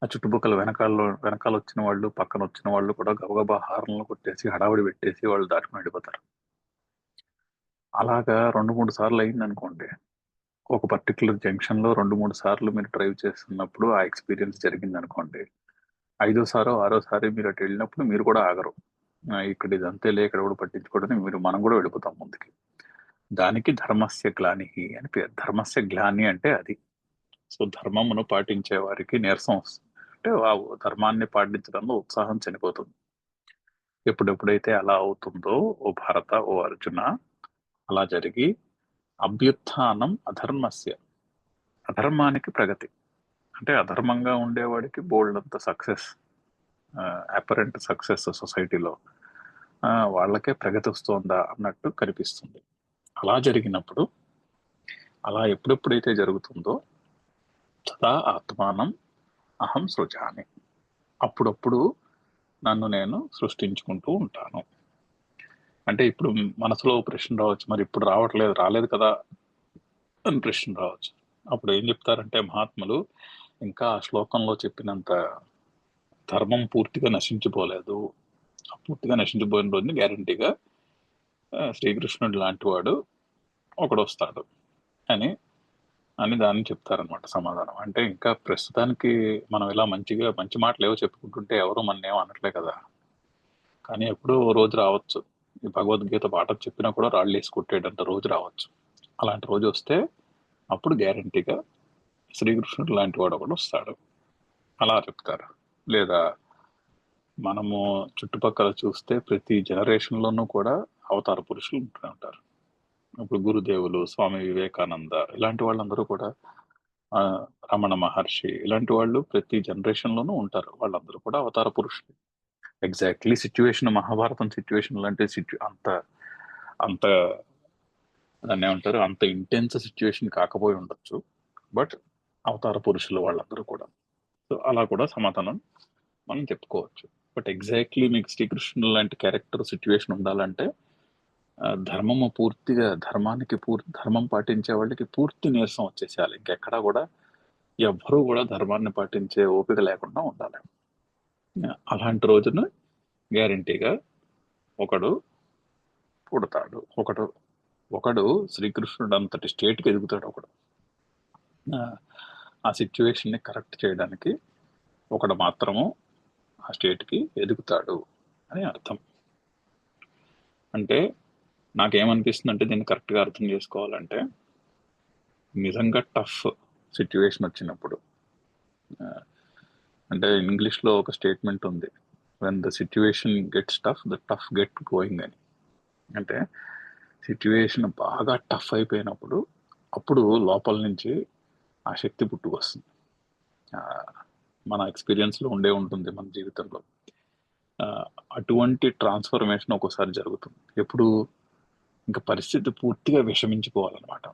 S1: ఆ చుట్టుపక్కల వెనకాల వచ్చిన వాళ్ళు, పక్కన వచ్చిన వాళ్ళు కూడా గబగబా హార్న్లు కొట్టేసి హడావిడి పెట్టేసి వాళ్ళు దాటుకుని వెళ్ళిపోతారు. అలాగా 2-3 సార్లు అయింది అనుకోండి, ఒక పర్టికులర్ జంక్షన్ లో 2-3 సార్లు మీరు డ్రైవ్ చేస్తున్నప్పుడు ఆ ఎక్స్పీరియన్స్ జరిగింది అనుకోండి, 5వ సారో 6వ సారి మీరు అటు వెళ్ళినప్పుడు మీరు కూడా ఆగరు. ఇక్కడ ఇది అంతేలే, ఇక్కడ కూడా పట్టించుకోవడం, మనం కూడా వెళ్ళిపోతాం ముందుకి. దానికి ధర్మస్య గ్లానిహి అని పేరు. ధర్మస్య గ్లాని అంటే అది. సో ధర్మమును పాటించే వారికి నీరసం వస్తుంది. అంటే ఆ ధర్మాన్ని పాటించడంలో ఉత్సాహం చనిపోతుంది. ఎప్పుడెప్పుడైతే అలా అవుతుందో ఓ భారత, ఓ అర్జున, అలా జరిగి అభ్యుత్థానం అధర్మస్య, అధర్మానికి ప్రగతి. అంటే అధర్మంగా ఉండేవాడికి బోల్డ్ అంత సక్సెస్, అపరెంట్ సక్సెస్ సొసైటీలో, వాళ్ళకే ప్రగతి వస్తుందా అన్నట్టు కనిపిస్తుంది. అలా జరిగినప్పుడు, అలా ఎప్పుడెప్పుడైతే జరుగుతుందో తదా ఆత్మానం అహం సృజామి, అప్పుడప్పుడు నన్ను నేను సృష్టించుకుంటూ ఉంటాను. అంటే ఇప్పుడు మనసులో ప్రశ్న రావచ్చు, మరి ఇప్పుడు రాలేదు కదా అని ప్రశ్న రావచ్చు. అప్పుడు ఏం చెప్తారంటే మహాత్ములు, ఇంకా ఆ శ్లోకంలో చెప్పినంత ధర్మం పూర్తిగా నశించిపోలేదు. పూర్తిగా నశించిపోయిన రోజుని గ్యారంటీగా శ్రీకృష్ణుడు లాంటి వాడు ఒకడు వస్తాడు అని దాన్ని చెప్తారనమాట సమాధానం. అంటే ఇంకా ప్రస్తుతానికి మనం ఇలా మంచి మాటలు ఏవో చెప్పుకుంటుంటే ఎవరు మన ఏమో అనట్లే కదా. కానీ ఎప్పుడో ఓ రోజు రావచ్చు, ఈ భగవద్గీత పాఠం చెప్పినా కూడా రాళ్ళు వేసి కొట్టేటంత రోజు రావచ్చు. అలాంటి రోజు వస్తే అప్పుడు గ్యారంటీగా శ్రీకృష్ణుడు లాంటి వాడు ఒకడు వస్తాడు అలా చెప్తారు. లేదా మనము చుట్టుపక్కల చూస్తే ప్రతి జనరేషన్లోనూ కూడా అవతార పురుషులు ఉంటూనే ఉంటారు. ఇప్పుడు గురుదేవులు, స్వామి వివేకానంద, ఇలాంటి వాళ్ళందరూ కూడా, రమణ మహర్షి, ఇలాంటి వాళ్ళు ప్రతి జనరేషన్లోనూ ఉంటారు. వాళ్ళందరూ కూడా అవతార పురుషులు. ఎగ్జాక్ట్లీ మహాభారతం సిచ్యువేషన్ లాంటి అంత అంత దాన్ని ఏమంటారు, అంత ఇంటెన్స్ సిచ్యువేషన్ కాకపోయి ఉండొచ్చు, బట్ అవతార పురుషులు వాళ్ళందరూ కూడా. సో అలా కూడా సమాధానం మనం చెప్పుకోవచ్చు. బట్ ఎగ్జాక్ట్లీ మీకు శ్రీకృష్ణుడు లాంటి క్యారెక్టర్ సిచ్యువేషన్ ఉండాలంటే ధర్మం పాటించే వాళ్ళకి పూర్తి నీరసం వచ్చేసేయాలి. ఇంకెక్కడా కూడా ఎవ్వరూ కూడా ధర్మాన్ని పాటించే ఓపిక లేకుండా ఉండాలి. అలాంటి రోజున గ్యారంటీగా ఒకడు పుడతాడు, ఒకడు శ్రీకృష్ణుడు అంతటి స్టేట్కి ఎదుగుతాడు. ఒకడు ఆ సిచ్యువేషన్ని కరెక్ట్ చేయడానికి ఒకడు మాత్రము ఆ స్టేట్కి ఎదుగుతాడు అని అర్థం. అంటే నాకేమనిపిస్తుంది అంటే దీన్ని కరెక్ట్గా అర్థం చేసుకోవాలంటే, నిజంగా టఫ్ సిచ్యువేషన్ వచ్చినప్పుడు, అంటే ఇంగ్లీష్లో ఒక స్టేట్మెంట్ ఉంది, when the situation gets tough the tough get going అని. అంటే సిచ్యువేషన్ బాగా టఫ్ అయిపోయినప్పుడు అప్పుడు లోపల నుంచి ఆ శక్తి పుట్టుకొస్తుంది. మన ఎక్స్పీరియన్స్లో ఉండే ఉంటుంది మన జీవితంలో. అటువంటి ట్రాన్స్ఫర్మేషన్ ఒక్కోసారి జరుగుతుంది. ఎప్పుడు ఇంకా పరిస్థితి పూర్తిగా విషమించిపోవాలన్నమాట.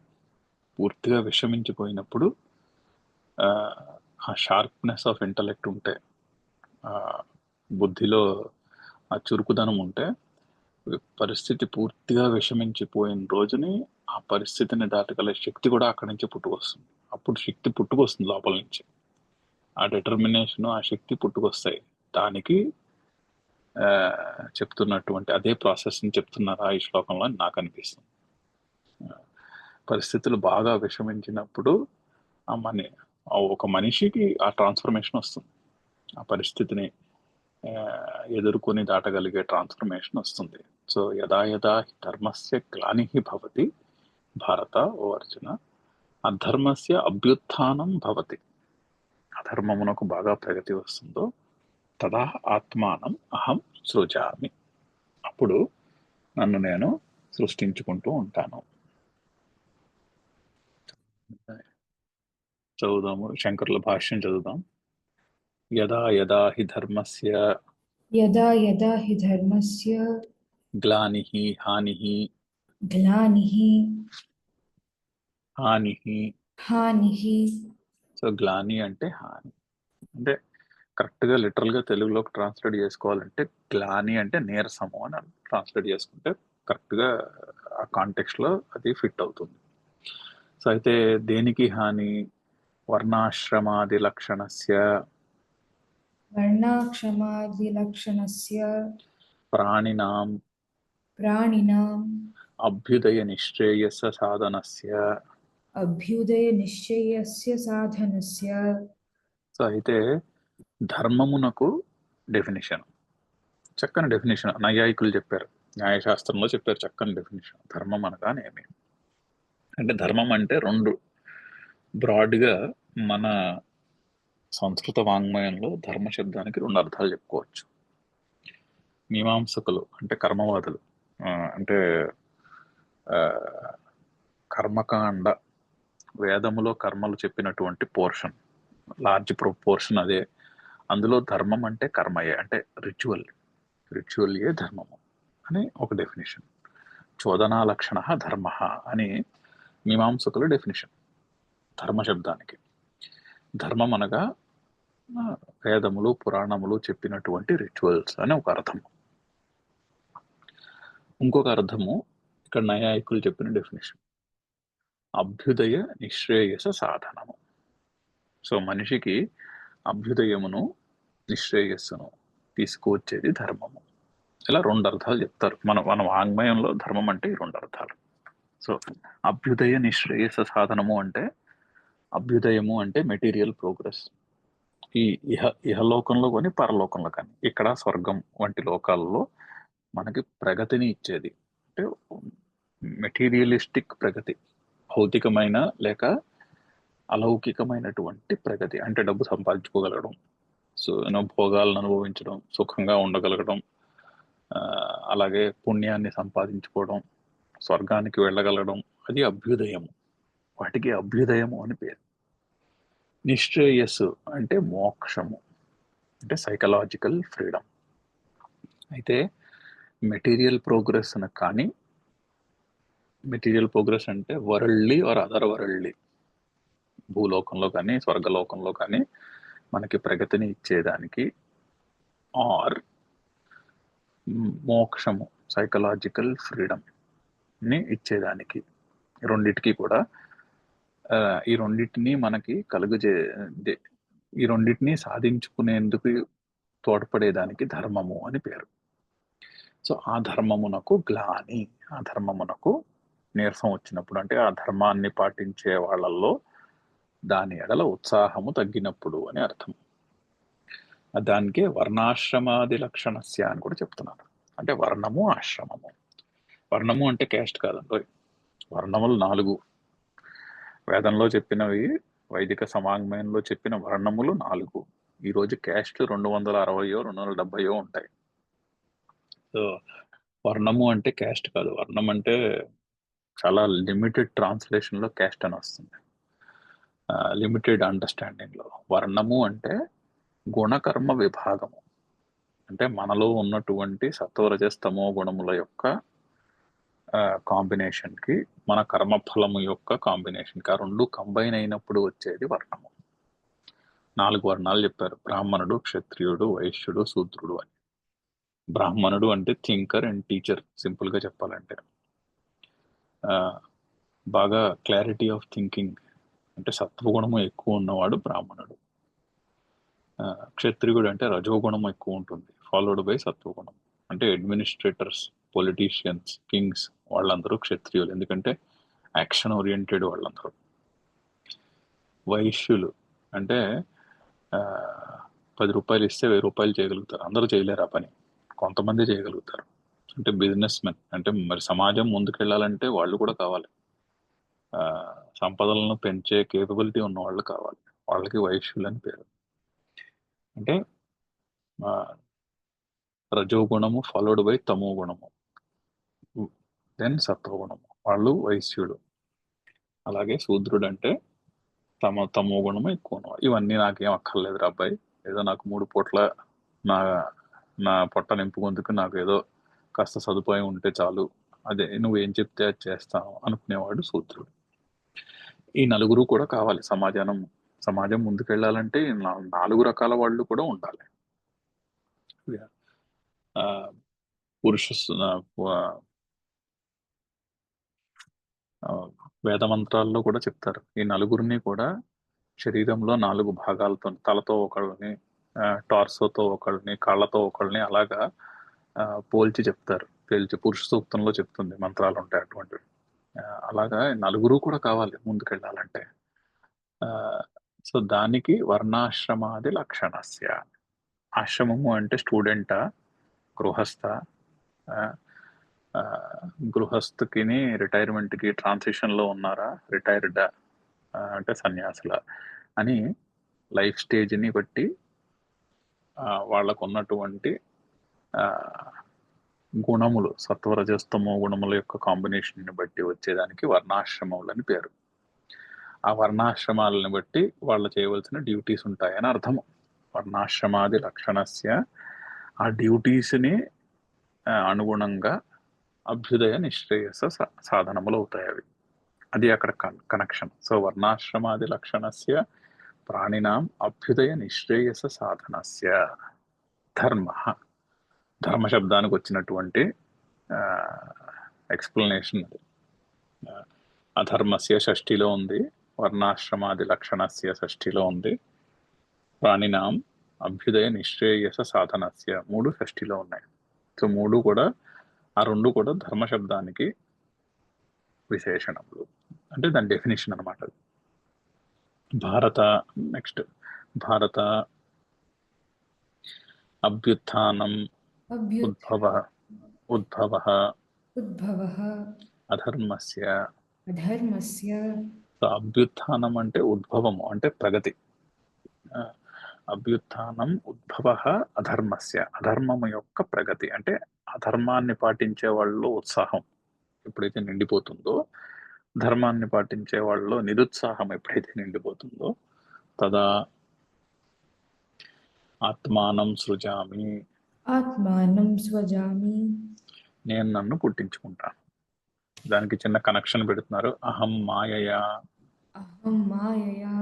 S1: పూర్తిగా విషమించిపోయినప్పుడు ఆ షార్ప్నెస్ ఆఫ్ ఇంటలెక్ట్ ఉంటే, బుద్ధిలో ఆ చురుకుదనం ఉంటే, పరిస్థితి పూర్తిగా విషమించిపోయిన రోజుని ఆ పరిస్థితిని దాటగల శక్తి కూడా అక్కడి నుంచి పుట్టుకొస్తుంది. అప్పుడు శక్తి పుట్టుకొస్తుంది లోపల నుంచి. ఆ డిటర్మినేషన్, ఆ శక్తి పుట్టుకొస్తాయి. దానికి చెప్తున్నటువంటి అదే ప్రాసెస్ని చెప్తున్నారు ఈ శ్లోకంలో అని నాకు అనిపిస్తుంది. పరిస్థితులు బాగా విషమించినప్పుడు ఒక మనిషికి ఆ ట్రాన్స్ఫర్మేషన్ వస్తుంది. ఆ పరిస్థితిని ఎదుర్కొని దాటగలిగే ట్రాన్స్ఫర్మేషన్ వస్తుంది. సో యదా యదా ధర్మస్య గ్లానిః భవతి భారత ఓ అర్జున, అధర్మస్య అభ్యుత్థానం భవతి. అధర్మమునకు బాగా ప్రగతి వస్తుందో తదా ఆత్మానం అహం సృజామి, అప్పుడు నన్ను నేను సృష్టించుకుంటూ ఉంటాను. చదువుదాము, శంకరుల భాష్యం చదువుదాం. యదా యదా హి ధర్మస్య
S2: యదా యదా హి ధర్మస్య
S1: గ్లానిః హానిః
S2: గ్లానిః
S1: హానిః.
S2: హానిః.
S1: సో గ్లాని అంటే హాని. అంటే కరెక్ట్గా లిటరల్గా తెలుగులోకి ట్రాన్స్లేట్ చేసుకోవాలంటే గ్లాని అంటే నీరసము అని ట్రాన్స్లేట్ చేసుకుంటే కరెక్ట్గా ఆ కాంటెక్స్ట్లో అది ఫిట్ అవుతుంది. సో అయితే దేనికి హాని? వర్ణాశ్రమాది లక్షణస్య
S2: వర్ణాక్షమాదిలక్షణస్య
S1: ప్రాణినాం
S2: ప్రాణినాం
S1: అభ్యుదయ నిశ్రేయస సాధనస్య.
S2: అభ్యుదయ నిశ్చయస్య సాధనస్య.
S1: సో అయితే ధర్మమునకు డెఫినిషన్, చక్కని డెఫినేషన్ నైయాయికులు చెప్పారు, న్యాయశాస్త్రంలో చెప్పారు చక్కని డెఫినేషన్. ధర్మం అనగానేమి అంటే, ధర్మం అంటే రెండు బ్రాడ్గా మన సంస్కృత వాంగ్మయంలో ధర్మ శబ్దానికి రెండు అర్థాలు చెప్పుకోవచ్చు. మీమాంసకులు అంటే కర్మవాదులు, అంటే కర్మకాండ, వేదములో కర్మలు చెప్పినటువంటి పోర్షన్, లార్జ్ పోర్షన్ అదే. అందులో ధర్మం అంటే కర్మయే, అంటే రిచువల్యే ధర్మము అని ఒక డెఫినేషన్. చోదనా లక్షణ ధర్మ అని మీమాంసకుల డెఫినేషన్ ధర్మ శబ్దానికి. ధర్మం అనగా వేదములు పురాణములు చెప్పినటువంటి రిచువల్స్ అని ఒక అర్థం. ఇంకొక అర్థము ఇక్కడ నైయాయికులు చెప్పిన డెఫినేషన్, అభ్యుదయ నిశ్రేయస సాధనము. సో మనిషికి అభ్యుదయమును నిశ్రేయస్సును తీసుకువచ్చేది ధర్మము. ఇలా రెండు అర్థాలు చెప్తారు మన వాంగ్మయంలో. ధర్మం అంటే ఈ రెండు అర్థాలు. సో అభ్యుదయ నిశ్రేయస సాధనము అంటే, అభ్యుదయము అంటే మెటీరియల్ ప్రోగ్రెస్, ఈ ఇహలోకంలో కానీ పరలోకంలో కానీ, ఇక్కడ స్వర్గం వంటి లోకాలలో మనకి ప్రగతిని ఇచ్చేది. అంటే మెటీరియలిస్టిక్ ప్రగతి, భౌతికమైన లేక అలౌకికమైనటువంటి ప్రగతి. అంటే డబ్బు సంపాదించుకోగలగడం, సో భోగాలను అనుభవించడం, సుఖంగా ఉండగలగడం, అలాగే పుణ్యాన్ని సంపాదించుకోవడం, స్వర్గానికి వెళ్ళగలగడం, అది అభ్యుదయము. వాటికి అభ్యుదయము అని పేరు. నిశ్రేయస్సు అంటే మోక్షము, అంటే సైకలాజికల్ ఫ్రీడమ్. అయితే మెటీరియల్ ప్రోగ్రెస్ కానీ, మెటీరియల్ ప్రోగ్రెస్ అంటే వరల్డ్లీ ఆర్ అదర్ వరల్డ్లీ, భూలోకంలో కానీ స్వర్గలోకంలో కానీ మనకి ప్రగతిని ఇచ్చేదానికి, ఆర్ మోక్షము సైకలాజికల్ ఫ్రీడమ్ని ఇచ్చేదానికి, రెండిటికి కూడా ఈ రెండింటినీ మనకి ఈ రెండింటినీ సాధించుకునేందుకు తోడ్పడేదానికి ధర్మము అని పేరు. సో ఆ ధర్మమునకు గ్లాని, ఆ ధర్మమునకు నీరసం వచ్చినప్పుడు, అంటే ఆ ధర్మాన్ని పాటించే వాళ్ళల్లో దాని ఎడల ఉత్సాహము తగ్గినప్పుడు అని అర్థం. దానికే వర్ణాశ్రమాది లక్షణస్య అని కూడా చెప్తున్నారు. అంటే వర్ణము ఆశ్రమము. వర్ణము అంటే క్యాస్ట్ కాదండి, వర్ణములు 4. వేదంలో చెప్పినవి, వైదిక సమాగమయంలో చెప్పిన వర్ణములు 4. ఈ రోజు క్యాస్ట్ 260 270 ఉంటాయి. సో వర్ణము అంటే క్యాస్ట్ కాదు, వర్ణం అంటే చాలా లిమిటెడ్ ట్రాన్స్లేషన్ లో క్యాస్ట్ అని వస్తుంది, లిమిటెడ్ అండర్స్టాండింగ్ లో. వర్ణము అంటే గుణకర్మ విభాగము, అంటే మనలో ఉన్నటువంటి సత్వరజస్తమో గుణముల యొక్క కాంబినేషన్ కి, మన కర్మఫలము యొక్క కాంబినేషన్ కి, ఆ రెండు కంబైన్ అయినప్పుడు వచ్చేది వర్ణము. 4 వర్ణాలు చెప్పారు: బ్రాహ్మణుడు, క్షత్రియుడు, వైశ్యుడు, శూద్రుడు అని. బ్రాహ్మణుడు అంటే థింకర్ అండ్ టీచర్, సింపుల్ గా చెప్పాలంటే. ఆ, బాగా క్లారిటీ ఆఫ్ థింకింగ్, అంటే సత్వగుణము ఎక్కువ ఉన్నవాడు బ్రాహ్మణుడు. క్షత్రియుడు అంటే రజోగుణం ఎక్కువ ఉంటుంది, ఫాలోడ్ బై సత్వగుణం. అంటే అడ్మినిస్ట్రేటర్స్, పొలిటీషియన్స్, కింగ్స్, వాళ్ళందరూ క్షత్రియులు, ఎందుకంటే యాక్షన్ ఓరియంటెడ్ వాళ్ళందరూ. వైశ్యులు అంటే ఆ, 10 రూపాయలు ఇస్తే 1000 రూపాయలు చేయగలుగుతారు, అందరూ చేయలేరు ఆ పని, కొంతమంది చేయగలుగుతారు. అంటే బిజినెస్ మెన్, అంటే మరి సమాజం ముందుకెళ్ళాలంటే వాళ్ళు కూడా కావాలి, ఆ, సంపదలను పెంచే కేపబిలిటీ ఉన్న వాళ్ళు కావాలి, వాళ్ళకి వైశ్యులు అని పేరు. అంటే ఆ, రజోగుణము ఫాలోడ్ బై తమో గుణము, దెన్ సత్వగుణము, వాళ్ళు వైశ్యుడు. అలాగే శూద్రుడు అంటే తమో గుణము ఎక్కువ ఉన్నవాడు. ఇవన్నీ నాకేం అక్కర్లేదు అబ్బాయి, ఏదో నాకు 3 పూట్ల నా నా పొట్ట నింపుకుందుకు నాకు ఏదో కాస్త సదుపాయం ఉంటే చాలు, అదే నువ్వేం చెప్తే అది చేస్తాను అనుకునేవాడు శూద్రుడు. ఈ నలుగురు కూడా కావాలి సమాజం ముందుకెళ్ళాలంటే ఈ 4 రకాల వాళ్ళు కూడా ఉండాలి. ఆ, పురుష ఆ, వేద మంత్రాల్లో కూడా చెప్తారు, ఈ నలుగురిని కూడా శరీరంలో 4 భాగాలతో, తలతో ఒకళ్ళని, టార్సోతో ఒకళ్ళని, కాళ్ళతో ఒకళ్ళని, అలాగా పోల్చి చెప్తారు. పురుష సూక్తంలో చెప్తుంది, మంత్రాలు ఉంటాయి అటువంటివి. అలాగా నలుగురు కూడా కావాలి ముందుకెళ్ళాలంటే. ఆ, సో దానికి వర్ణాశ్రమాది లక్షణస్య. ఆశ్రమము అంటే స్టూడెంటా, గృహస్థ, ఆ, ఆ, గృహస్థకిని రిటైర్మెంట్కి ట్రాన్సిషన్లో ఉన్నారా, రిటైర్డా, అంటే సన్యాసుల అని లైఫ్ స్టేజ్ని బట్టి వాళ్ళకు ఉన్నటువంటి ఆ, గుణములు, సత్వరజస్తమో గుణముల యొక్క కాంబినేషన్ని బట్టి వచ్చేదానికి వర్ణాశ్రమములని పేరు. ఆ వర్ణాశ్రమాలను బట్టి వాళ్ళు చేయవలసిన డ్యూటీస్ ఉంటాయని అర్థము. వర్ణాశ్రమాది లక్షణస్య, ఆ డ్యూటీస్ని అనుగుణంగా అభ్యుదయ నిశ్రేయస సాధనములు అవుతాయి అవి. అది అక్కడ కనెక్షన్. సో వర్ణాశ్రమాది లక్షణస్య ప్రాణినాం అభ్యుదయ నిశ్రేయస సాధనస్య ధర్మ. ధర్మ శబ్దానికి వచ్చినటువంటి ఎక్స్ప్లెనేషన్ అది. అధర్మస్య షష్ఠిలో ఉంది, వర్ణాశ్రమాది లక్షణస్య షష్ఠిలో ఉంది, ప్రాణినాం అభ్యుదయ నిశ్రేయస సాధనస్య 3 షష్ఠిలో ఉన్నాయి. సో 3 కూడా, ఆ 2 కూడా ధర్మ శబ్దానికి విశేషణములు, అంటే దాని డెఫినేషన్ అనమాట. భారత, నెక్స్ట్ భారత అభ్యుత్థానం ఉద్భవ ఉద్భవ
S2: ఉద్భవః
S1: అధర్మస్య.
S2: అధర్మస్య.
S1: అభ్యుత్థానం అంటే ఉద్భవము, అంటే ప్రగతి. అభ్యుత్థానం ఉద్భవ అధర్మస్య, అధర్మము యొక్క ప్రగతి, అంటే అధర్మాన్ని పాటించే వాళ్ళలో ఉత్సాహం ఎప్పుడైతే నిండిపోతుందో, ధర్మాన్ని పాటించే వాళ్ళలో నిరుత్సాహం ఎప్పుడైతే నిండిపోతుందో, తదా ఆత్మానం సృజామి,
S2: ఆత్మానం స్వజామి.
S1: నేను నన్ను పుట్టించుకుంటాను. దానికి చిన్న కనెక్షన్ పెడుతున్నారు, అహం మాయయా.
S2: అహం మాయయా.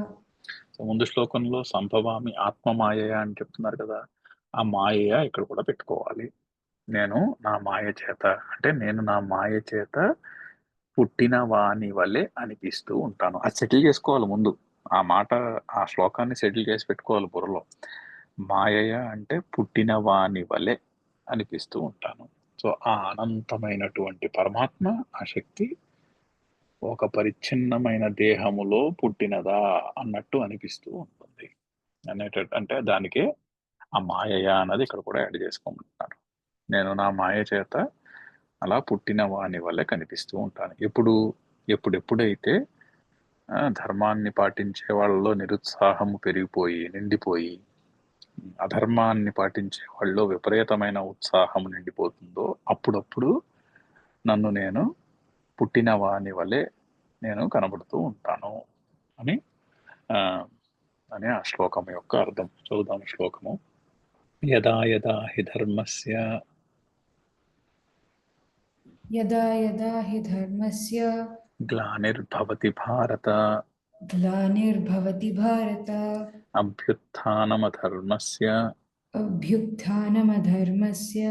S1: సో ముందు శ్లోకంలో సంభవామి ఆత్మ మాయయా అని చెప్తున్నారు కదా, ఆ మాయయ ఇక్కడ కూడా పెట్టుకోవాలి. నేను నా మాయ చేత, అంటే నేను నా మాయ చేత పుట్టిన వాని వలె అనిపిస్తూ ఉంటాను. అది సెటిల్ చేసుకోవాలి ముందు, ఆ మాట, ఆ శ్లోకాన్ని సెటిల్ చేసి పెట్టుకోవాలి బుర్రలో. మాయయ అంటే పుట్టిన వాని వలె అనిపిస్తూ ఉంటాను. సో ఆ అనంతమైనటువంటి పరమాత్మ, ఆ శక్తి ఒక పరిచ్ఛిన్నమైన దేహములో పుట్టినదా అన్నట్టు అనిపిస్తూ ఉంటుంది. అంటే దానికే ఆ మాయయ అన్నది ఇక్కడ కూడా యాడ్ చేసుకోమంటున్నారు. నేను నా మాయ చేత అలా పుట్టిన వాని వల్లే కనిపిస్తూ ఉంటాను. ఎప్పుడెప్పుడైతే ధర్మాన్ని పాటించే వాళ్ళలో నిరుత్సాహము పెరిగిపోయి, నిండిపోయి, అధర్మాన్ని పాటించే వాళ్ళలో విపరీతమైన ఉత్సాహం నిండిపోతుందో అప్పుడప్పుడు నన్ను నేను పుట్టిన వాని వలె నేను కనబడుతూ ఉంటాను అని ఆ, అనే ఆ శ్లోకం యొక్క అర్థం. చదువుదాం శ్లోకము. యదా యదా హి ధర్మస్య
S2: यदा यदा हि धर्मस्य
S1: గ్లానిర్భవతి భారత
S2: ग्लानिर्भवति भारत
S1: అభ్యుత్థానమధర్మస్య
S2: अभ्युत्थानमधर्मस्य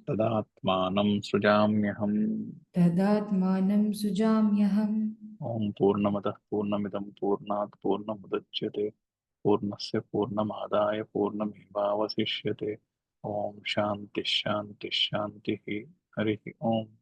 S1: తదాత్మానం సృజామ్యహం.
S2: तदात्मानं सृजाम्यहम्।
S1: ఓం పూర్ణమదః పూర్ణమిదం పూర్ణాత్ పూర్ణముదచ్యతే పూర్ణస్య పూర్ణమాదాయ పూర్ణమేవావశిష్యతే. ఓం శాంతి శాంతి శాంతి. హరి ఓం.